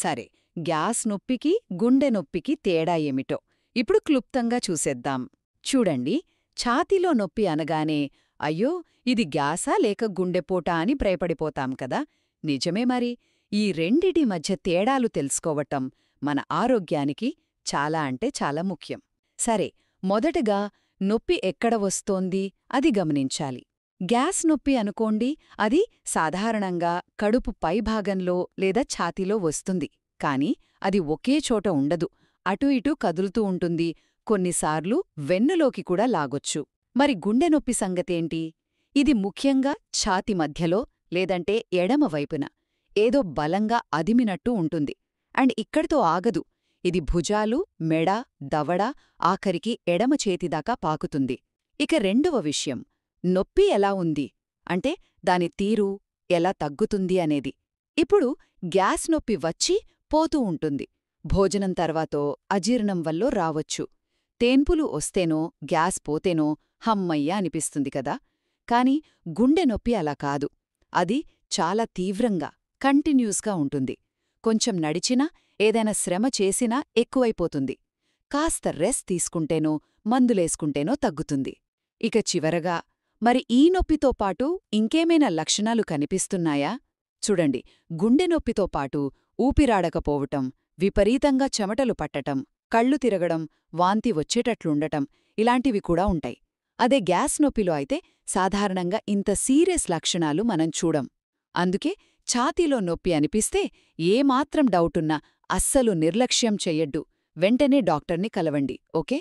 సరే, గ్యాస్ నొప్పికి గుండె నొప్పికి తేడా ఏమిటో ఇప్పుడు క్లుప్తంగా చూసేద్దాం. చూడండి, ఛాతీలో నొప్పి అనగానే అయ్యో ఇది గ్యాసా లేక గుండెపోటా అని భయపడిపోతాం కదా. నిజమే మరి. ఈ రెండిటి మధ్య తేడాలు తెలుసుకోవటం మన ఆరోగ్యానికి చాలా అంటే చాలా ముఖ్యం. సరే, మొదటగా నొప్పి ఎక్కడ వస్తోంది అది గమనించాలి. గ్యాస్ నొప్పి అనుకోండి, అది సాధారణంగా కడుపు పైభాగంలో లేదా ఛాతీలో వస్తుంది. కాని అది ఒకే చోట ఉండదు, అటూ ఇటూ కదులుతూ ఉంటుంది, కొన్నిసార్లు వెన్నులోకి కూడా లాగొచ్చు. మరి గుండె నొప్పి సంగతేంటి? ఇది ముఖ్యంగా ఛాతి మధ్యలో లేదంటే ఎడమవైపున ఏదో బలంగా అదిమినట్టు ఉంటుంది. అండ్ ఇక్కడితో ఆగదు, ఇది భుజాలు, మెడ, దవడ, ఆఖరికి ఎడమ చేతిదాకా పాకుతుంది. ఇక రెండవ విషయం, నొప్పి ఎలా ఉంది అంటే దాని తీరు, ఎలా తగ్గుతుంది అనేది. ఇప్పుడు గ్యాస్ నొప్పి వచ్చి పోతూ ఉంటుంది. భోజనం తర్వాతో అజీర్ణం వల్లో రావచ్చు. తేన్పులు వస్తేనో గ్యాస్ పోతేనో హమ్మయ్య అనిపిస్తుంది కదా. కాని గుండె నొప్పి అలా కాదు. అది చాలా తీవ్రంగా, కంటిన్యూస్గా ఉంటుంది. కొంచెం నడిచినా, ఏదైనా శ్రమ చేసినా ఎక్కువైపోతుంది. కాస్త రెస్ట్ తీసుకుంటేనో మందులేసుకుంటేనో తగ్గుతుంది. ఇక చివరగా, మరి ఈ నొప్పితో పాటు ఇంకేమైనా లక్షణాలు కనిపిస్తున్నాయా? చూడండి, గుండె నొప్పితో పాటు ఊపిరాడకపోవటం, విపరీతంగా చెమటలు పట్టటం, కళ్ళు తిరగడం, వాంతి వచ్చేటట్లుండటం ఇలాంటివి కూడా ఉంటాయి. అదే గ్యాస్ నొప్పిలో అయితే సాధారణంగా ఇంత సీరియస్ లక్షణాలు మనం చూడం. అందుకే ఛాతీలో నొప్పి అనిపిస్తే ఏమాత్రం డౌటున్నా అస్సలు నిర్లక్ష్యం చెయ్యొద్దు, వెంటనే డాక్టర్ని కలవండి. ఓకే.